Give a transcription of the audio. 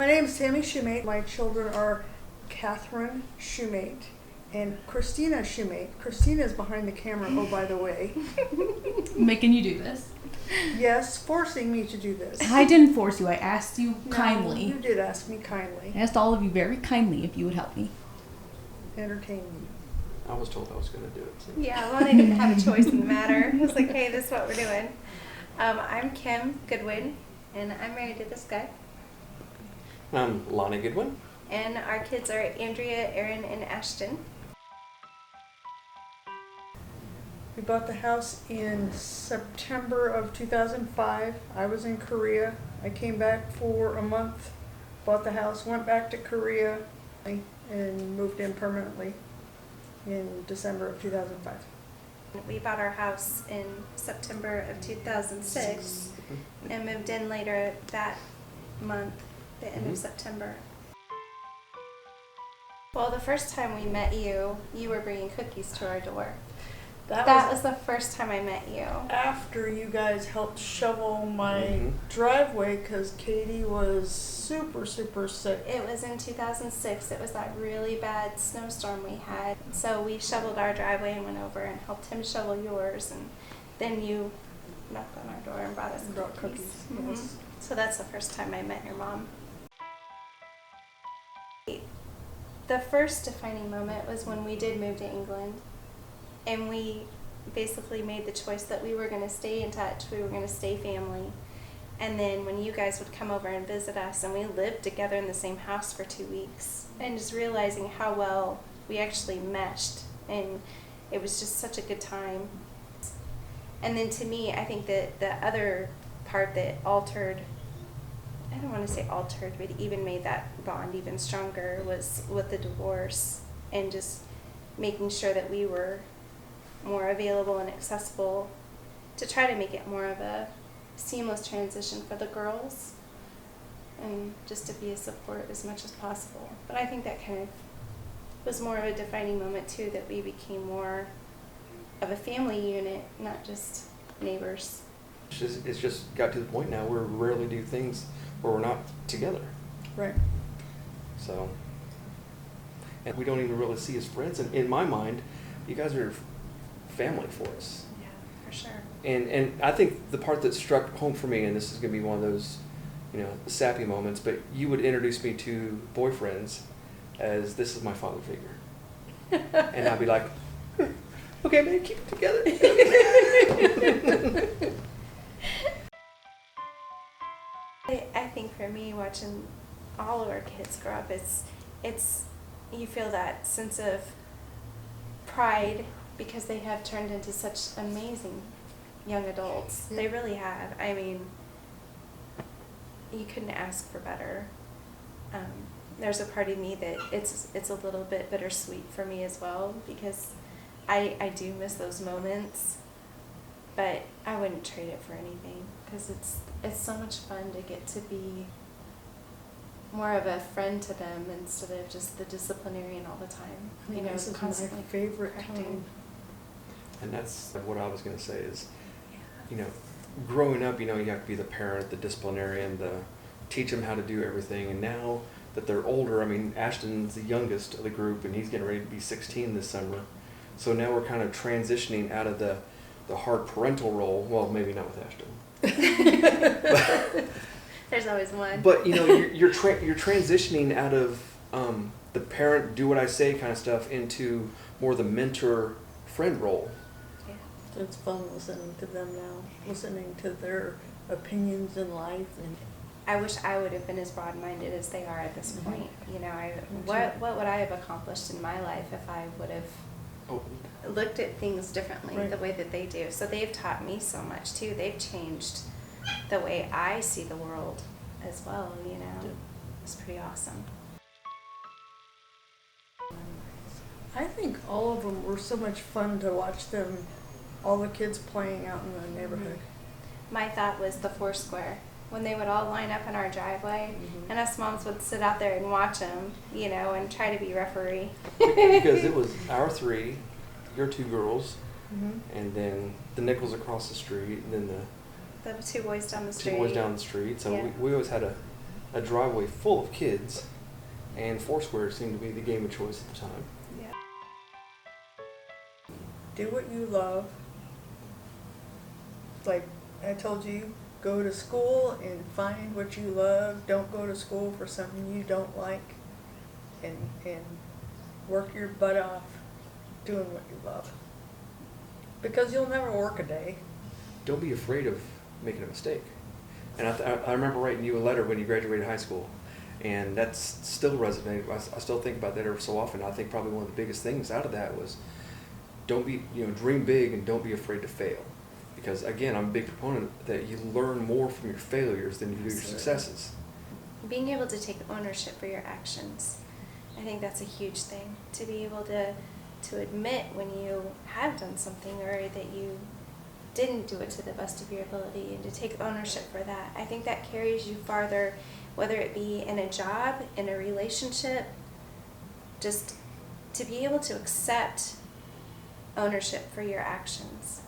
My name is Tammy Shoemate. My children are Catherine Shoemate and Christina Shoemate. Christina is behind the camera, oh, by the way. Making you do this. Yes, forcing me to do this. I didn't force you. I asked you No, kindly. You did ask me kindly. I asked all of you very kindly if you would help me. Entertain me. I was told I was going to do it. So. Yeah, well, I didn't have a choice in the matter. I was like, hey, this is what we're doing. I'm Kim Goodwin, and I'm married to this guy. I'm Lonnie Goodwin. And our kids are Andrea, Aaron, and Ashton. We bought the house in September of 2005. I was in Korea. I came back for a month, bought the house, went back to Korea, and moved in permanently in December of 2005. We bought our house in September of 2006 and moved in later that month, the end of September. Well, the first time we met you, you were bringing cookies to our door. That was the first time I met you. After you guys helped shovel my driveway because Katie was super sick. It was in 2006. It was that really bad snowstorm we had. So we shoveled our driveway and went over and helped him shovel yours. And then you knocked on our door and brought us cookies. Yes. So that's the first time I met your mom. The first defining moment was when we did move to England. And we basically made the choice that we were going to stay in touch. We were going to stay family. And then when you guys would come over and visit us, and we lived together in the same house for 2 weeks, and just realizing how well we actually meshed, and it was just such a good time. And then to me, I think that the other part that altered, I don't want to say altered, but even made that bond even stronger was with the divorce, and just making sure that we were more available and accessible to try to make it more of a seamless transition for the girls and just to be a support as much as possible. But I think that kind of was more of a defining moment too, that we became more of a family unit, not just neighbors. It's just got to the point now where we rarely do things where we're not together. Right. So, and we don't even really see as friends. And in my mind, you guys are family for us. Yeah, for sure. And I think the part that struck home for me, and this is going to be one of those, sappy moments, but you would introduce me to boyfriends as this is my father figure. And I'd be like, okay, man, keep it together. I think for me, watching all of our kids grow up, it's you feel that sense of pride because they have turned into such amazing young adults. They really have. I mean, you couldn't ask for better. There's a part of me that it's a little bit bittersweet for me as well, because I do miss those moments, but I wouldn't trade it for anything, because it's so much fun to get to be more of a friend to them instead of just the disciplinarian all the time. This is constantly my favorite correcting. time. And that's what I was going to say is, growing up, you have to be the parent, the disciplinarian, teach them how to do everything. And now that they're older, I mean, Ashton's the youngest of the group, and he's getting ready to be 16 this summer. So now we're kind of transitioning out of the hard parental role. Well, maybe not with Ashton. There's always one. But you're transitioning out of the parent, do what I say kind of stuff into more the mentor friend role. Yeah. It's fun listening to them now, listening to their opinions in life. And I wish I would have been as broad-minded as they are at this point. What would I have accomplished in my life if I would have looked at things differently the way that they do? So they've taught me so much too. They've changed the way I see the world as well. It's pretty awesome. I think all of them were so much fun to watch them, all the kids playing out in the neighborhood. My thought was the Foursquare, when they would all line up in our driveway, and us moms would sit out there and watch them, and try to be referee. Because it was our three, your two girls, and then the Nichols across the street, and then The two boys down the street. two boys down the street. So Yeah. we always had a a driveway full of kids, and Foursquare seemed to be the game of choice at the time. Yeah. Do what you love. Like I told you, go to school and find what you love. Don't go to school for something you don't like, and work your butt off doing what you love. Because you'll never work a day. Don't be afraid of making a mistake. And I remember writing you a letter when you graduated high school, and that's still resonated. I still think about that every so often. I think probably one of the biggest things out of that was don't be, dream big and don't be afraid to fail. Because again, I'm a big proponent that you learn more from your failures than you do your Absolutely. successes. Being able to take ownership for your actions, I think that's a huge thing. To be able to admit when you have done something or that you didn't do it to the best of your ability, and to take ownership for that. I think that carries you farther, whether it be in a job, in a relationship, just to be able to accept ownership for your actions.